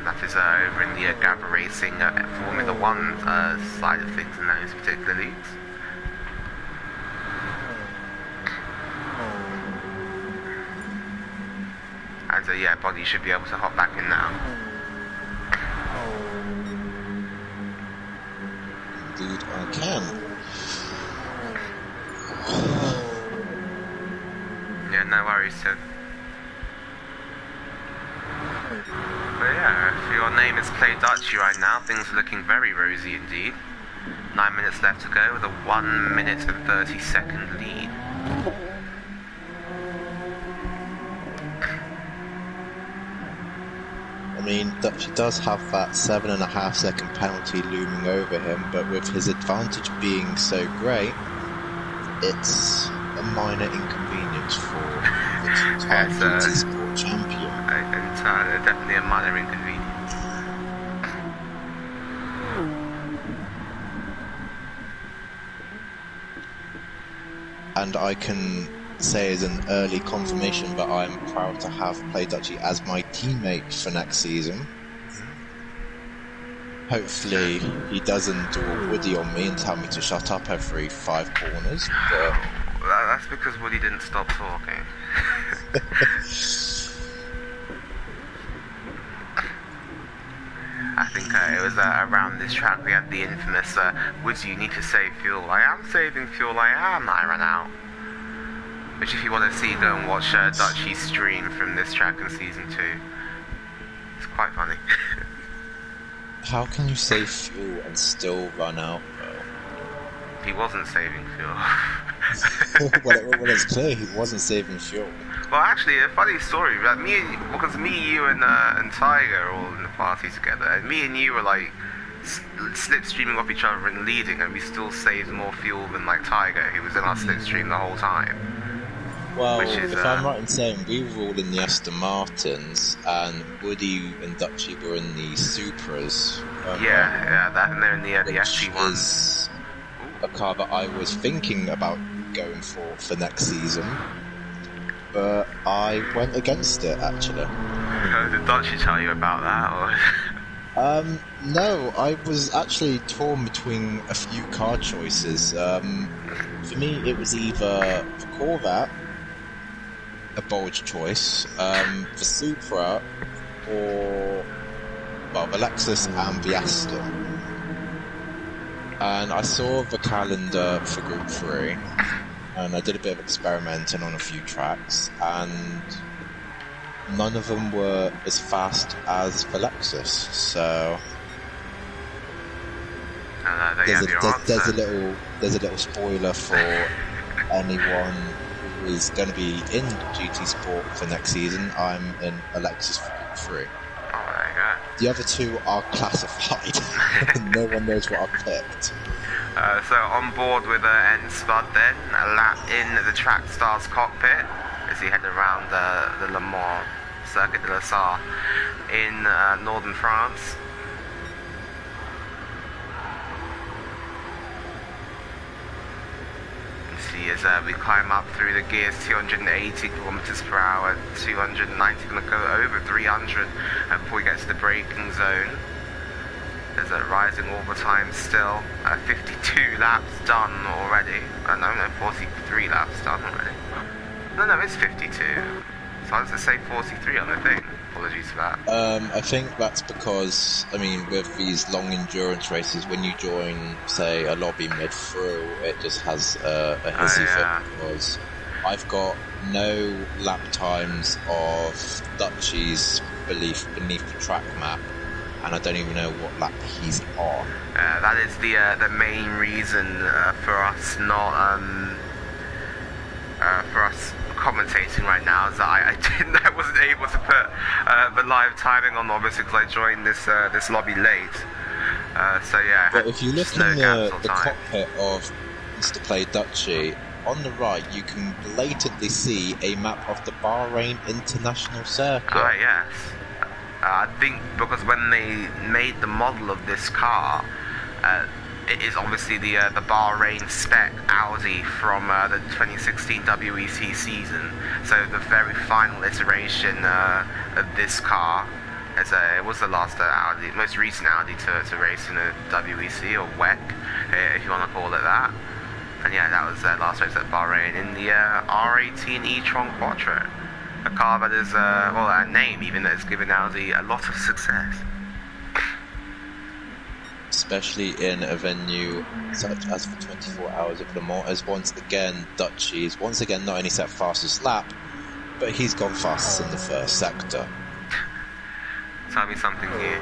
That is over in the Gavra Racing Formula 1 side of things in those particular leagues. And yeah, Bonnie should be able to hop back in now. Indeed I can. Yeah, no worries, Sid. But yeah, if your name is Play Dutchy right now, things are looking very rosy indeed. 9 minutes left to go with a 1 minute and 30-second lead. I mean, Dutchy does have that 7.5 second penalty looming over him, but with his advantage being so great, it's a minor inconvenience for the two-time GT Sport champion. Definitely a minor inconvenience. And I can say as an early confirmation that I'm proud to have Play Dutchy as my teammate for next season. Hopefully he doesn't do a Woody on me and tell me to shut up every 5 corners, but... That's because Woody didn't stop talking. I think it was around this track we had the infamous Woody, you need to save fuel. I am saving fuel, I run out. Which if you want to see, go and watch Dutchy's stream from this track in Season 2. It's quite funny. How can you save fuel and still run out, though? He wasn't saving fuel. well, it's clear he wasn't saving fuel. Well, actually, a funny story. Because me, you, and Tiger are all in the party together, and me and you were like slipstreaming off each other and leading, and we still saved more fuel than like Tiger, who was in our slipstream the whole time. Well, if I'm right in saying, we were all in the Aston Martins, and Woody and Dutchy were in the Supras. They're in the SG1. Is a car that I was thinking about going for next season, but I went against it, actually. Did Dutchy tell you about that? Or? No, I was actually torn between a few car choices. For me, it was either the Corvette, a bold choice, the Supra, or, well, the Lexus and the Aston. And I saw the calendar for Group 3, and I did a bit of experimenting on a few tracks, and none of them were as fast as the Lexus, so there's a little spoiler for anyone who is going to be in GT Sport for next season. I'm in a Lexus for Group 3. Oh, there you go. The other two are classified. No one knows what I've picked. So on board with N Spud then, a lap in the Track Stars cockpit as he headed around the Le Mans Circuit de la Sarre in northern France. You see as we climb up through the gears, 280 kilometers per hour, 290, going to go over 300 before we get to the braking zone. There's a rising all the time still. 52 laps done already. No, 43 laps done already. No, it's 52. So I was going to say 43 on the thing. Apologies for that. I think that's because, I mean, with these long endurance races, when you join, say, a lobby mid-through, it just has a hizzy fit, because I've got no lap times of Dutchy's beneath the track map, and I don't even know what lap he's on. That is the main reason for us not for us commentating right now, is that I wasn't able to put the live timing on, obviously, because I joined this lobby late. So yeah. But if you look in the cockpit of Mr. Play Dutchy, on the right you can blatantly see a map of the Bahrain International Circuit. Ah, yes. I think because when they made the model of this car, it is obviously the Bahrain spec Audi from the 2016 WEC season. So the very final iteration of this car, it was the last Audi, most recent Audi to race in the WEC, or WEC, if you want to call it that. And yeah, that was their last race at Bahrain in the R18 e-tron Quattro. A car that is, well, a name even that has given Audi a lot of success. Especially in a venue such as the 24 Hours of Le Mans, as once again Dutchy is once again not only set fastest lap, but he's gone fastest in the first sector. Tell me something new.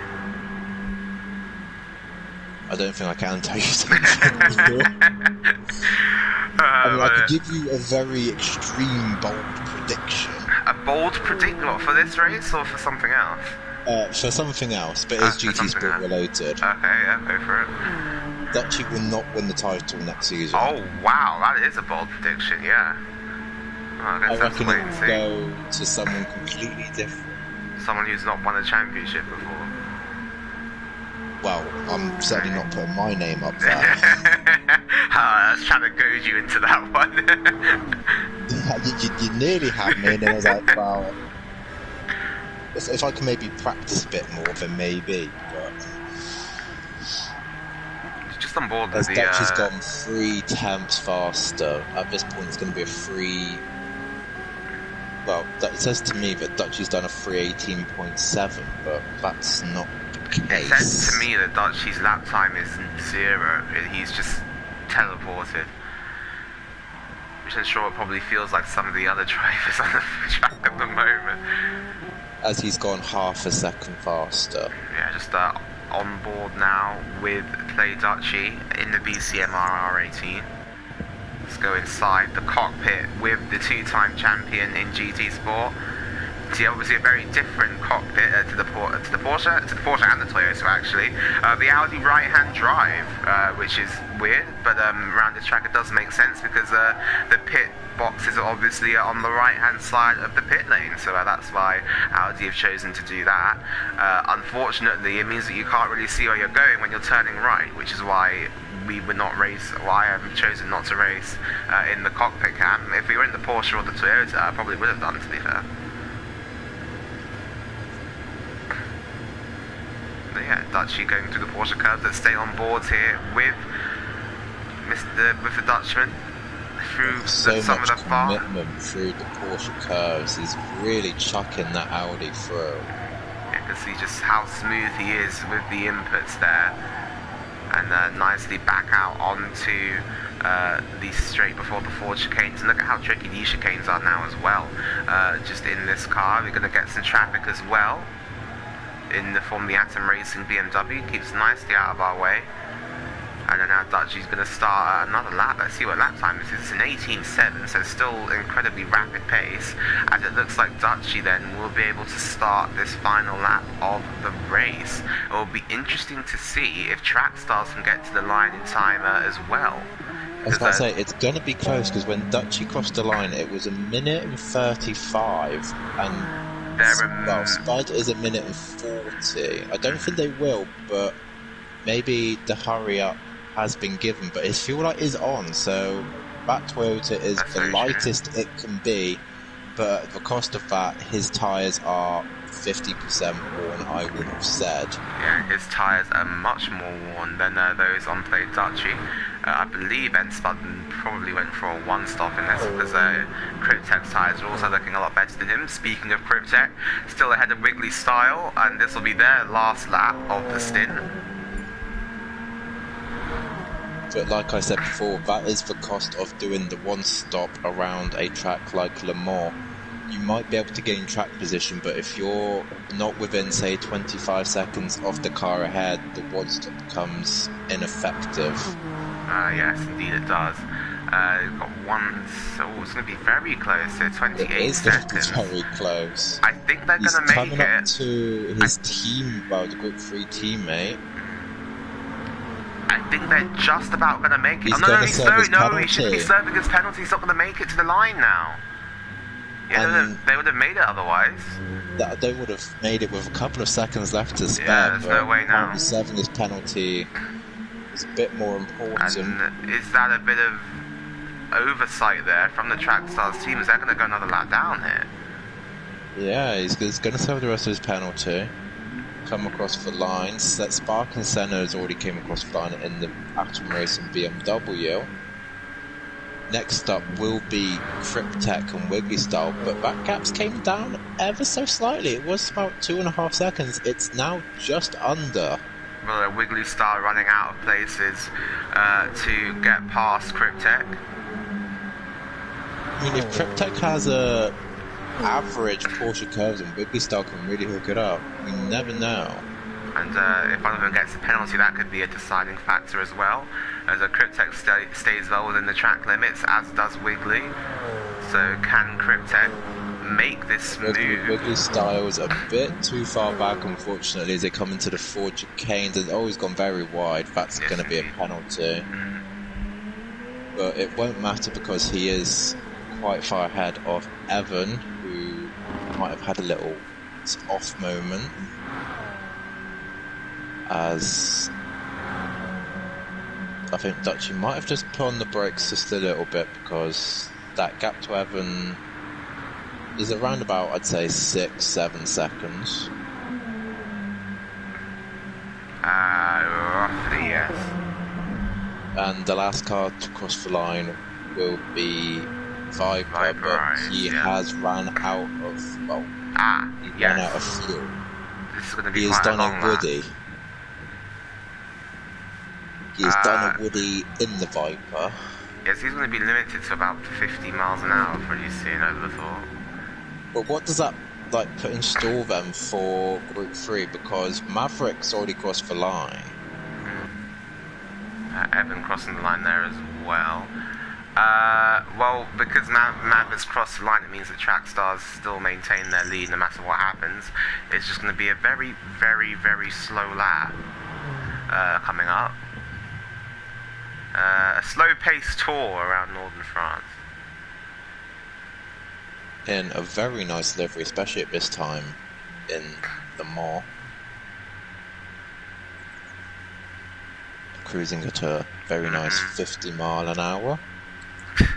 I don't think I can tell you something new. I could give you a very extreme bold prediction. A bold prediction for this race or for something else? For something else, but it's GT Sport related. Okay, yeah, go for it. Dutchy will not win the title next season. Oh wow, that is a bold prediction, yeah. Well, I reckon it will go to someone completely different. Someone who's not won a championship before. Well, I'm certainly not putting my name up there. I was trying to goad you into that one. you nearly had me, and then I was like, well, if I can maybe practice a bit more, then maybe. But just on board with as Dutchy's gone 3 tenths faster, at this point it's going to be a free. Well, it says to me that Dutchy's done a 3:18.7, but that's not the case. It says to me that Dutchy's lap time is 0. He's just teleported. Which I'm sure it probably feels like some of the other drivers on the track at the moment. As he's gone half a second faster. Yeah, just on board now with Play Dutchy in the BCMR R18. Let's go inside the cockpit with the 2-time champion in GT Sport. See, obviously a very different cockpit to the Porsche and the Toyota actually. The Audi right-hand drive, which is weird, but around this track it does make sense because the pit boxes are obviously on the right-hand side of the pit lane, so that's why Audi have chosen to do that. Unfortunately, it means that you can't really see where you're going when you're turning right, which is why we would not race, why I have chosen not to race in the cockpit cam. If we were in the Porsche or the Toyota, I probably would have done, to be fair. But yeah, Dutchy going through the Porsche curves. Let's stay on board here with the Dutchman through So some much of the far. commitment through the Porsche curves. He's really chucking that Audi through. You can see just how smooth he is with the inputs there, and nicely back out onto the straight before the Ford chicanes. And look at how tricky these chicanes are now as well. Just in this car, we're going to get some traffic as well in the Formula Atom Racing BMW. Keeps nicely out of our way. And then now Dutchy's going to start another lap. Let's see what lap time this is. It's an 18.7, so still incredibly rapid pace. As it looks like Dutchy then will be able to start this final lap of the race. It will be interesting to see if Track Stars can get to the line in time as well. I was about to say, it's going to be close, because when Dutchy crossed the line, it was 1:35, and Spud is 1:40. I don't think they will, but maybe the hurry up has been given, but his fuel light is on, so that Toyota is the lightest it can be, but at the cost of that, his tyres are 50% worn, I would have said. Yeah, his tyres are much more worn than those on play Dutchy. I believe Spud probably went for a one-stop in this, because Cryptek's tyres are also looking a lot better than him. Speaking of Cryptek, still ahead of Wiggly Style, and this will be their last lap of the stint. But like I said before, that is the cost of doing the one stop around a track like Le Mans. You might be able to gain track position, but if you're not within, say, 25 seconds of the car ahead, the one stop becomes ineffective. Yes, indeed it does. We've got one, so it's going to be very close, so 28 seconds. Very close. I think they're going to make coming it. Up to his team, well, the Group 3 teammate. I think they're just about going to make it. He's he shouldn't be serving his penalty. He's not going to make it to the line now. Yeah, they would have made it otherwise. They would have made it with a couple of seconds left to spare. Yeah, there's no way now. Serving his penalty is a bit more important. And is that a bit of oversight there from the Track Stars team? Is that going to go another lap down here? Yeah, he's going to serve the rest of his penalty. Come across the lines. That Spark and Senna has already came across the line in the Atom Racing BMW. Next up will be Cryptek and Wiggly Style, but that gaps came down ever so slightly. It was about 2.5 seconds. It's now just under. Well, Wiggly Style running out of places to get past Cryptek. I mean, if Cryptek has a average Porsche curves and Wiggly Style can really hook it up, we never know. And if one of them gets a penalty, that could be a deciding factor as well. As a Cryptek stays well within the track limits, as does Wiggly. So can Cryptek make this move? Wiggly Style's a bit too far back, unfortunately, as they come into the Ford chicanes. And he's gone very wide. That's going to be a penalty. But it won't matter because he is quite far ahead of Evan, who might have had a little off moment. As I think Dutchy might have just put on the brakes just a little bit, because that gap to Evan is around about, I'd say, 6-7 seconds. Roughly, yes. And the last car to cross the line will be Viper, but he has ran out of, ran out of fuel. This is going to be He has done a Woody. Lap. He has done a Woody in the Viper. Yes, he's going to be limited to about 50 miles an hour pretty soon, I would have thought. But what does that put in store then for Group 3? Because Maverick's already crossed the line. Evan crossing the line there as well. Well, because Mav has crossed the line, it means that Track Stars still maintain their lead no matter what happens. It's just going to be a very, very, very slow lap coming up. A slow-paced tour around northern France. In a very nice livery, especially at this time in the Mans. Cruising at a very nice 50 mile an hour.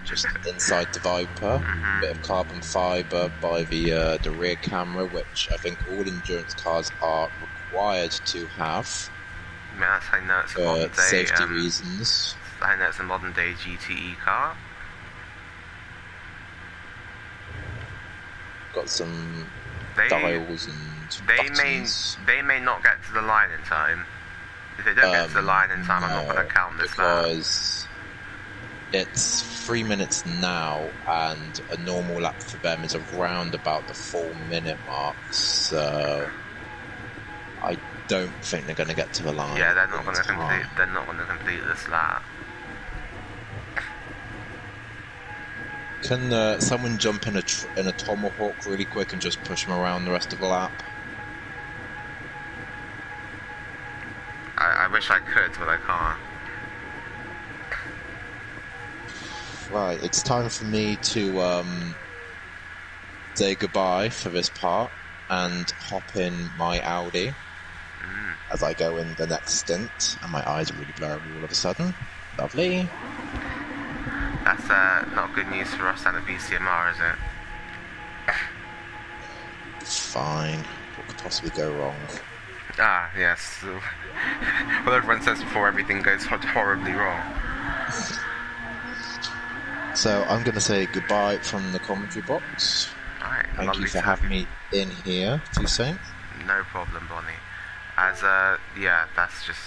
Just inside the Viper. Bit of carbon fibre by the rear camera, which I think all endurance cars are required to have I mean, that's how I know it's a modern for day. safety reasons. I know it's a modern day GTE car. Got some They dials and they buttons. may not get to the line in time. If they don't get to the line in time, I'm not going to count this lap. Because it's 3 minutes now, and a normal lap for them is around about the 4-minute mark. So I don't think they're going to get to the line. Yeah, they're not going to in complete. time. They're not going to complete this lap. Can someone jump in a tomahawk really quick and just push them around the rest of the lap? I wish I could, but I can't. Right, it's time for me to say goodbye for this part and hop in my Audi as I go in the next stint, and my eyes are really blurry all of a sudden. Lovely. That's not good news for us and the BCMR, is it? Fine. What could possibly go wrong? Ah, yes. Well, everyone says before everything goes horribly wrong. So I'm going to say goodbye from the commentary box. Alright, Thank you for having me in here, Toussaint. No problem, Bonnie. As yeah, that's just,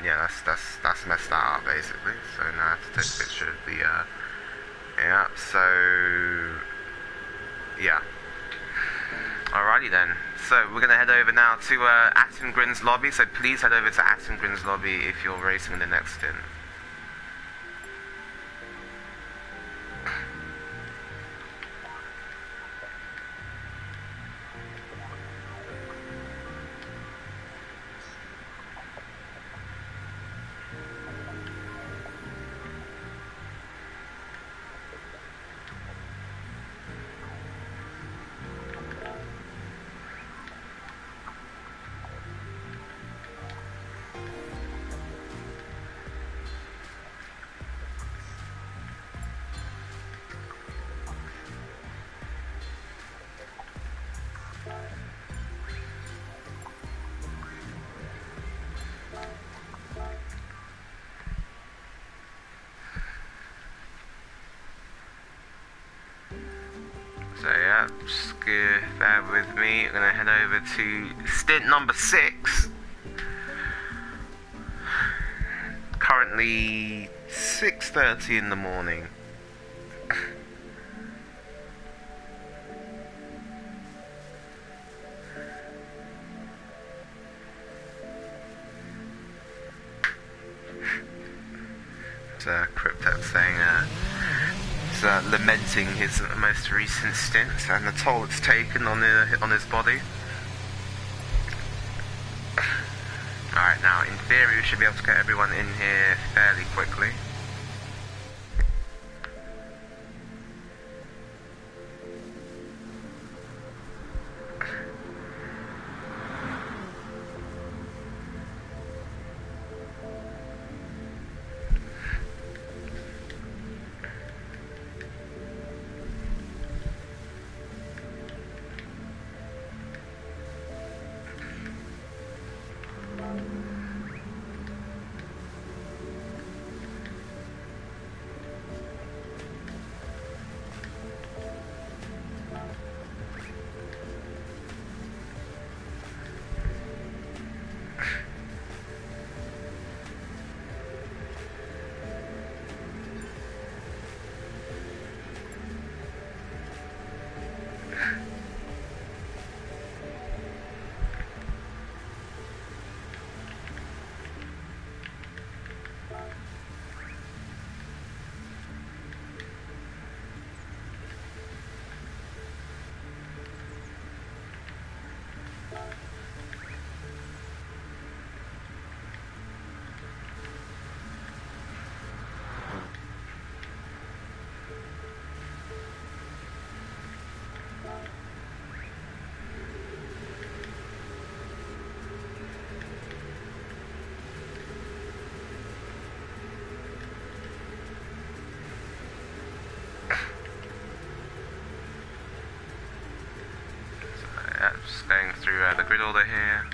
yeah, that's messed that up basically. So now I have to take a picture of the yeah. So yeah. Alrighty then. So we're gonna head over now to Attengrin's lobby. So please head over to Attengrin's lobby if you're racing in the next stint. So yeah, just bear with me. I'm gonna head over to stint number 6. Currently 6:30 in the morning. Crypto saying lamenting his most recent stint and the toll it's taken on his body. Alright, now in theory we should be able to get everyone in here fairly quickly. Just going through the grid order here.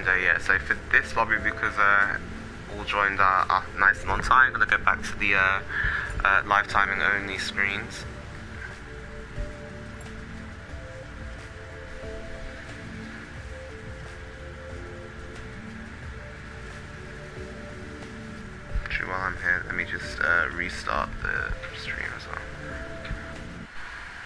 window, yeah. So for this, probably because all joined are nice and on time, I'm going to go back to the live timing only screens. Actually, while I'm here, let me just restart the stream as well.